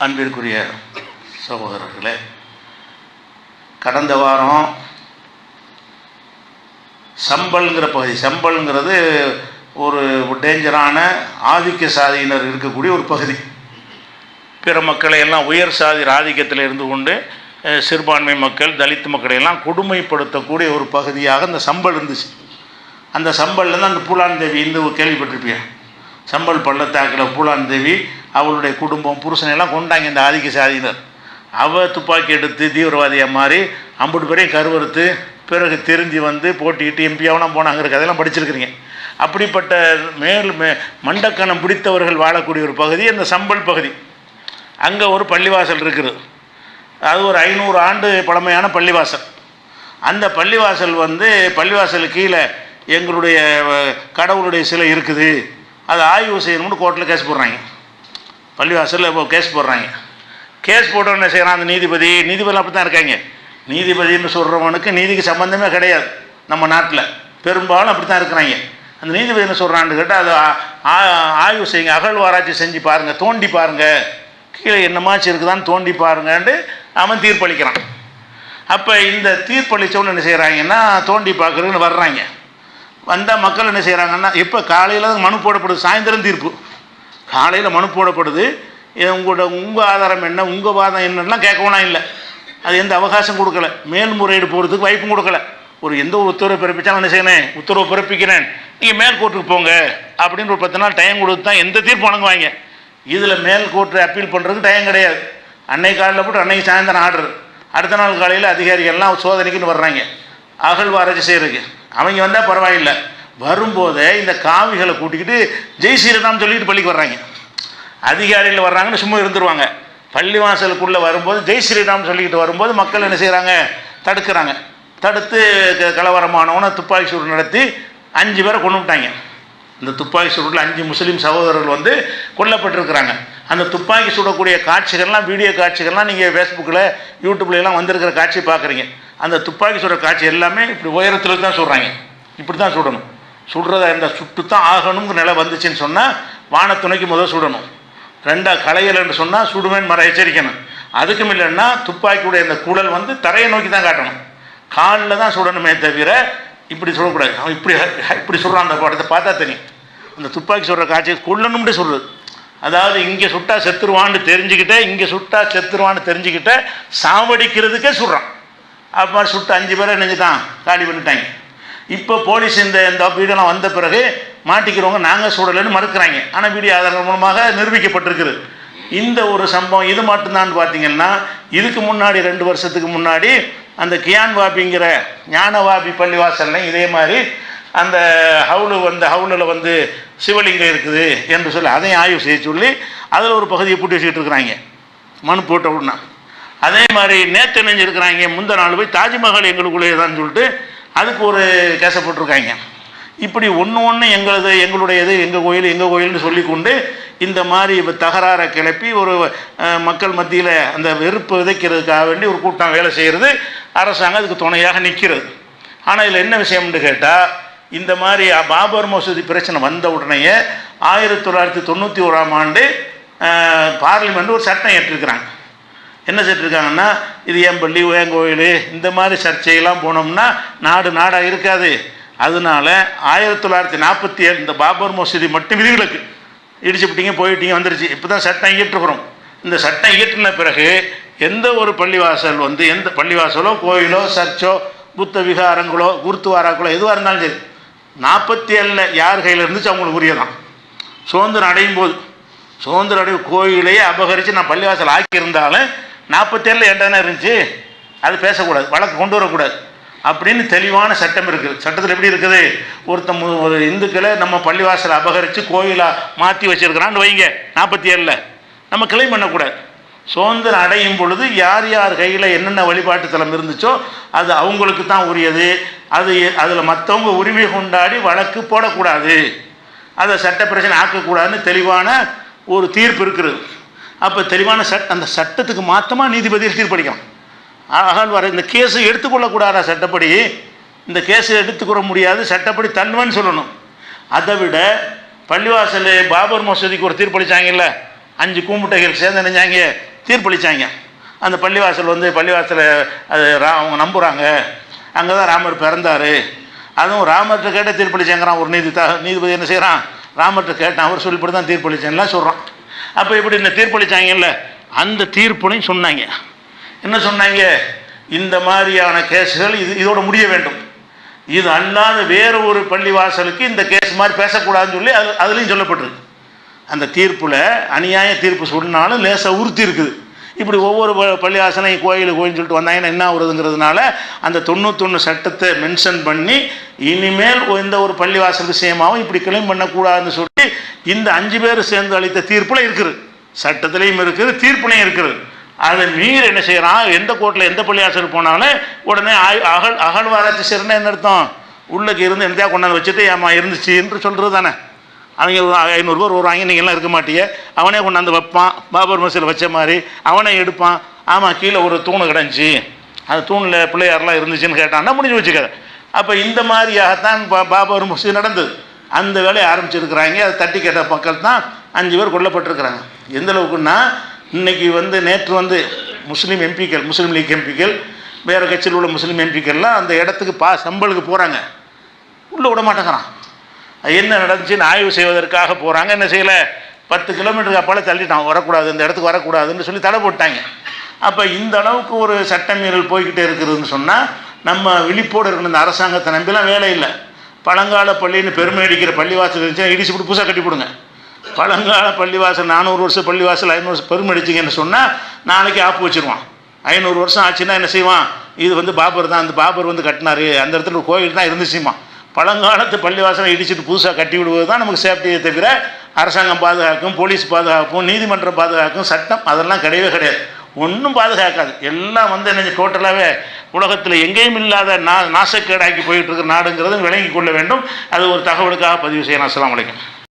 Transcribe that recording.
அன்பிற்குரிய சகோதரர்களே, கடந்த வாரம் சம்பல்ங்கிற பகுதி, சம்பல்ங்கிறது ஒரு டேஞ்சரான ஆதிக்க சாதியினர் இருக்கக்கூடிய ஒரு பகுதி. பிற மக்களை எல்லாம் உயர் சாதி ஆதிக்கத்தில் இருந்து கொண்டு சிறுபான்மை மக்கள், தலித் மக்களை எல்லாம் கொடுமைப்படுத்தக்கூடிய ஒரு பகுதியாக இந்த சம்பல் இருந்துச்சு. அந்த சம்பல்லேருந்து அந்த பூலான் தேவி இந்த கேள்விப்பட்டிருப்பேன். சம்பல் பள்ளத்தாக்கில் பூலான் தேவி அவளுடைய குடும்பம் புருஷனையெல்லாம் கொண்டாங்க இந்த ஆதிக்க சாதியினர். அவள் துப்பாக்கி எடுத்து தீவிரவாதியாக மாறி 50 பேரையும் கருவறுத்து பிறகு திரும்பி வந்து போட்டிக்கிட்டு எம்பியாவெலாம் போனாங்கிற கதையெல்லாம் படிச்சிருக்கிறீங்க. அப்படிப்பட்ட மண்டக்கணம் பிடித்தவர்கள் வாழக்கூடிய ஒரு பகுதி அந்த சம்பல் பகுதி. அங்கே ஒரு பள்ளிவாசல் இருக்குது. அது ஒரு 500 ஆண்டு பழமையான பள்ளிவாசல். அந்த பள்ளிவாசல் பள்ளிவாசலுக்கு கீழே எங்களுடைய கடவுளுடைய சிலை இருக்குது, அதை ஆய்வு செய்யணும்னு கோர்ட்டில் கேஸ் போடுறாங்க. பள்ளிவாசலில் இப்போ கேஸ் போடுறாங்க. கேஸ் போட்டோன்னு என்ன செய்கிறான் அந்த நீதிபதிலாம் அப்படி தான் இருக்காங்க. நீதிபதினு சொல்கிறவனுக்கு நீதிக்கு சம்மந்தமே கிடையாது. நம்ம நாட்டில் பெரும்பாலும் அப்படி தான் இருக்கிறாங்க. அந்த நீதிபதி என்ன சொல்கிறான்னு கேட்டால் அதை ஆய்வு செய்யுங்க, அகழ்வாராய்ச்சி செஞ்சு பாருங்கள், தோண்டி பாருங்கள், கீழே என்னமாச்சு இருக்குதான்னு தோண்டி பாருங்கன்ட்டு அவன் தீர்ப்பளிக்கிறான். அப்போ இந்த தீர்ப்பளித்தவன்னு என்ன செய்கிறாங்கன்னா தோண்டி பார்க்குறதுன்னு வர்றாங்க. வந்தால் மக்கள் என்ன செய்கிறாங்கன்னா, இப்போ காலையில் தான் மனு போடப்படுது, சாயந்தரம் தீர்ப்பு. காலையில் மனு போடப்படுது, உங்கள் ஆதாரம் என்ன, உங்கள் வாதம் என்னெல்லாம் கேட்கவும் இல்லை. அது எந்த அவகாசம் கொடுக்கல, மேல்முறையீடு போகிறதுக்கு வாய்ப்பும் கொடுக்கல. எந்த ஒரு உத்தரவு பிறப்பித்தாலும் என்ன செய்யணும், உத்தரவு பிறப்பிக்கிறேன், நீங்கள் மேல் கோர்ட்டுக்கு போங்க அப்படின்னு ஒரு 10 நாள் டைம் கொடுத்து தான் எந்த தீர்ப்பு வழங்குவாங்க. இதில் மேல் கோர்ட்டு அப்பீல் பண்ணுறதுக்கு டைம் கிடையாது. அன்னைக்கு காலையில் போட்டு அன்னைக்கு சாயந்தரம் ஆர்டர், அடுத்த நாள் காலையில் அதிகாரிகள்லாம் சோதனைக்குன்னு வர்றாங்க அகழ்வாராய்ச்சி செய்கிறதுக்கு. அவங்க வந்தால் பரவாயில்லை, வரும்போதே இந்த காவிகளை கூட்டிக்கிட்டு ஜெய் ஸ்ரீராம் சொல்லிட்டு பள்ளிக்கு வர்றாங்க. அதிகாரிகள் வர்றாங்கன்னு சும்மா இருந்துருவாங்க. பள்ளிவாசலுக்குள்ளே வரும்போது ஜெய் ஸ்ரீராம் சொல்லிக்கிட்டு வரும்போது மக்கள் என்ன செய்கிறாங்க, தடுக்கிறாங்க. தடுத்து கலவரமானவனை துப்பாக்கி சூடு நடத்தி 5 பேரை கொண்டு விட்டாங்க. இந்த துப்பாக்கி சூடில் 5 முஸ்லீம் சகோதரர்கள் கொல்லப்பட்டிருக்கிறாங்க. அந்த துப்பாக்கி சுடக்கூடிய காட்சிகள்லாம், வீடியோ காட்சிகள்லாம் நீங்கள் ஃபேஸ்புக்கில் யூடியூப்லாம் வந்திருக்கிற காட்சி பார்க்குறீங்க. அந்த துப்பாக்கி சுடுற காட்சி எல்லாமே இப்படி உயரத்தில் தான் சுடுறாங்க. இப்படி தான் சுடணும், சுடுறதா இருந்தால் சுட்டு தான் ஆகணுங்கிற நிலை வந்துச்சுன்னு சொன்னால் வானத்துணைக்கு முதல் சுடணும். 2 களையல்னு சொன்னால் சுடுவேன் மர எச்சரிக்கணும். அதுக்கும் இல்லைன்னா துப்பாக்கியுடைய அந்த குழல் தரையை நோக்கி தான் காட்டணும், காலில் தான் சுடணுமே தவிர இப்படி சுடக்கூடாது. அவன் இப்படி சுடுறான். அந்த படத்தை பார்த்தா தெரியும். அந்த துப்பாக்கி சுடுற காட்சியை கொல்லணும்னு சொல்கிறது. அதாவது இங்கே சுட்டா செத்துருவான்னு தெரிஞ்சுக்கிட்டே, இங்கே சுட்டா செத்துருவான்னு தெரிஞ்சுக்கிட்டே சாவடிக்கிறதுக்கே சுடுறான். அது மாதிரி சுட்டு 5 பேரை நெஞ்சுதான் காலி பண்ணிட்டாங்க. இப்போ போலீஸ் இந்த வீடியோலாம் வந்த பிறகு மாட்டிக்கிறவங்க நாங்கள் சுடலைன்னு மறுக்கிறாங்க. ஆனால் வீடியோ ஆதாரங்கள் மூலமாக நிரூபிக்கப்பட்டிருக்குது. இந்த ஒரு சம்பவம் இது மட்டும்தான் பார்த்தீங்கன்னா, இதுக்கு முன்னாடி 2 வருஷத்துக்கு முன்னாடி அந்த கியான் வாபிங்கிற ஞானவாபி பள்ளிவாசல்லையும் இதே மாதிரி அந்த ஹவுலில் சிவலிங்கம் இருக்குது என்று சொல்லி அதையும் ஆய்வு செய்ய சொல்லி அதில் ஒரு பகுதியை பூட்டி வச்சுக்கிட்டு இருக்கிறாங்க மனு போட்ட உடனே. அதே மாதிரி நேற்று நெஞ்சிருக்கிறாங்க, முந்தின நாள் போய் தாஜ்மஹால் எங்களுக்குள்ளே தான் சொல்லிட்டு அதுக்கு ஒரு கேச போட்டிருக்காங்க. இப்படி ஒன்று எங்களுடையது, எங்கள் கோயில்னு சொல்லிக்கொண்டு இந்த மாதிரி இப்போ தகராறை கிளப்பி ஒரு மக்கள் மத்தியில் அந்த வெறுப்பு விதைக்கிறதுக்காக வேண்டி ஒரு கூட்டம் வேலை செய்கிறது. அரசாங்கம் அதுக்கு துணையாக நிற்கிறது. ஆனால் இதில் என்ன விஷயம்னு கேட்டால், இந்த மாதிரி பாபர் மசூதி பிரச்சனை வந்த உடனேயே 1991ஆம் ஆண்டு பார்லிமெண்ட் ஒரு சட்டம் ஏற்றிருக்கிறாங்க. என்ன செஞ்சுருக்காங்கன்னா, இது ஏன் பள்ளி ஏன் கோயில் இந்த மாதிரி சர்ச்சையெல்லாம் போனோம்னா நாடாக இருக்காது. அதனால 1947 இந்த பாபர் மசூதி மட்டும் விதிவிலக்கு, இடிச்சுப்பிட்டீங்க போயிட்டீங்க வந்துருச்சு. இப்போ தான் சட்டம் இயற்றுகிறோம். இந்த சட்டம் இயற்றின பிறகு எந்த ஒரு பள்ளிவாசல் எந்த பள்ளிவாசலோ கோயிலோ சர்ச்சோ புத்த விகாரங்களோ குருத்துவாராக்களோ எதுவாக இருந்தாலும் சரி 47 யார் கையில் இருந்துச்சு அவங்களுக்கு உரியதான். சுதந்திரம் அடையும் போது கோயிலையே அபகரித்து நான் பள்ளிவாசல் ஆக்கியிருந்தாலும் 47 என்ன இருந்துச்சு, அது பேசக்கூடாது, வழக்கு கொண்டு வரக்கூடாது அப்படின்னு தெளிவான சட்டம் இருக்குது. சட்டத்தில் எப்படி இருக்குது, ஒரு இந்துக்களை நம்ம பள்ளிவாசலை அபகரித்து கோயிலாக மாற்றி வச்சுருக்கிறான்னு வைங்க, 47 நம்ம கிளைம் பண்ணக்கூடாது. சுதந்திரம் அடையும் பொழுது யார் கையில் என்னென்ன வழிபாட்டு தலம் இருந்துச்சோ அது அவங்களுக்கு தான் உரியது. அதில் மற்றவங்க உரிமை கொண்டாடி வழக்கு போடக்கூடாது, அதை சட்ட பிரச்சனை ஆக்கக்கூடாதுன்னு தெளிவான ஒரு தீர்ப்பு இருக்கிறது. அப்போ தெளிவான அந்த சட்டத்துக்கு மாற்றமாக நீதிபதிகள் தீர்ப்பளிக்கலாம். அகழ்வார் இந்த கேஸை எடுத்துக்கொள்ளக்கூடாதா, சட்டப்படி இந்த கேஸை எடுத்துக்கொள்ள முடியாது, சட்டப்படி தள்ளுவேன்னு சொல்லணும். அதை விட பள்ளிவாசல் பாபர் மசூதிக்கு ஒரு தீர்ப்பளித்தாங்கல்ல, 5 கூமுட்டைகள் சேர்ந்து நினைஞ்சாங்க தீர்ப்பளித்தாங்க. அந்த பள்ளிவாசல் வந்து பள்ளிவாசலை அது அவங்க நம்புகிறாங்க, அங்கே தான் ராமர் பிறந்தார், அதுவும் ராமர்கிட்ட கேட்ட தீர்ப்பளிச்சாங்கிறான். ஒரு நீதிபதி என்ன செய்கிறான், ராமர்கிட்ட கேட்டான், அவர் சொல்லிப்படி தான் தீர்ப்பளிச்சேன்லாம் சொல்கிறான். அப்போ இப்படி இந்த தீர்ப்பளித்தாங்கல்ல, அந்த தீர்ப்புனையும் சொன்னாங்க. என்ன சொன்னாங்க, இந்த மாதிரியான கேஸுகள் இதோட முடிய வேண்டும், இது அல்லாத வேறு ஒரு பள்ளிவாசலுக்கு இந்த கேஸ் மாதிரி பேசக்கூடாதுன்னு சொல்லி அதுலேயும் சொல்லப்பட்டிருக்கு. அந்த தீர்ப்பில் அநியாய தீர்ப்பு சொன்னாலும் லேசாக உறுத்தி இருக்குது. இப்படி ஒவ்வொரு பள்ளிவாசலையும் கோயிலுன்னு சொல்லிட்டு வந்தாங்கன்னா என்ன வருதுங்கிறதுனால அந்த 91 சட்டத்தை மென்ஷன் பண்ணி இனிமேல் எந்த ஒரு பள்ளிவாசல் விஷயமாகவும் இப்படி கிளைம் பண்ணக்கூடாதுன்னு சொல்லி இந்த 5 பேர் சேர்ந்து அளித்த தீர்ப்பில் இருக்குது, சட்டத்திலையும் இருக்குது, தீர்ப்புலையும் இருக்குது. அதை மீறி என்ன செய்கிறான், எந்த கோர்ட்டில் எந்த பள்ளிவாசல் போனாலும் உடனே அகழ்வாராய்ச்சி செய்யறேன்னா என்ன அர்த்தம், உள்ளுக்கு இருந்து எந்தையா கொண்டாந்து வச்சுட்டு ஏமா இருந்துச்சு என்று சொல்கிறது தானே. அவங்க 500 பேர் வருவாங்க, நீங்கள்லாம் இருக்க மாட்டீங்க, அவனே கொண்டாந்து வைப்பான், பாபர் மசூதியில் வச்ச மாதிரி அவனே எடுப்பான். ஆமாம், கீழே ஒரு தூணு கிடந்துச்சு, அந்த தூணில் பிள்ளையாரெலாம் இருந்துச்சுன்னு கேட்டான்னா முடிஞ்சு வச்சுக்காது. அப்போ இந்த மாதிரியாகத்தான் பாபர் மசூதி நடந்தது. அந்த வேலையை ஆரம்பிச்சிருக்கிறாங்க. அதை தட்டி கேட்ட மக்கள் தான் 5 பேர் கொல்லப்பட்டிருக்கிறாங்க. எந்த அளவுக்குன்னா, இன்றைக்கி வந்து நேற்று வந்து முஸ்லீம் எம்பிக்கள், முஸ்லீம் லீக் எம்பிக்கள், வேறு கட்சியில் உள்ள முஸ்லீம் எம்பிக்கள்லாம் அந்த இடத்துக்கு சம்பளுக்கு போகிறாங்க, உள்ளே விட மாட்டேங்கிறான். என்ன நடந்துச்சுன்னு ஆய்வு செய்வதற்காக போகிறாங்க. என்ன செய்யலை, 10 கிலோமீட்டருக்கு அப்பால் தள்ளிட்டான், வரக்கூடாது, இந்த இடத்துக்கு வரக்கூடாதுன்னு சொல்லி தடை போட்டாங்க. அப்போ இந்த அளவுக்கு ஒரு சட்டமீறல் போய்கிட்டே இருக்குதுன்னு சொன்னால் நம்ம விழிப்போடு இருக்கணும். இந்த அரசாங்கத்தை நம்பிலாம் வேலை இல்லை. பழங்கால பள்ளின்னு பெருமை அடிக்கிற பள்ளிவாசல் இருந்துச்சுன்னா இடிச்சு விட்டு புதுசாக கட்டி போடுங்க. பழங்கால பள்ளிவாசல் 400 வருஷம் பள்ளிவாசல் 500 வருஷம் பெருமை அடிச்சிங்கன்னு சொன்னால் நாளைக்கு ஆப்பு வச்சுருவான். 500 வருஷம் ஆச்சுன்னா என்ன செய்வான், இது வந்து பாபர் தான், அந்த பாபர் வந்து கட்டினார், அந்த இடத்துல ஒரு கோயில் தான் இருந்துச்சுமா. பழங்காலத்து பள்ளிவாசலை இடிச்சுட்டு புதுசாக கட்டி விடுவது தான் நமக்கு சேஃப்டியை தவிர அரசாங்கம் பாதுகாக்கும், போலீஸ் பாதுகாக்கும், நீதிமன்றம் பாதுகாக்கும், சட்டம் அதெல்லாம் கிடையவே கிடையாது. ஒன்றும் பாதுகாக்காது. எல்லாம் வந்து என்ன டோட்டலாகவே உலகத்தில் எங்கேயும் இல்லாத நாசக்கேடாக்கி போயிட்டு இருக்கிற நாடுங்கிறது விளங்கி கொள்ள வேண்டும். அது ஒரு தகவலுக்காக பதிவு செய்யணும். அஸ்ஸலாமு அலைக்கும்.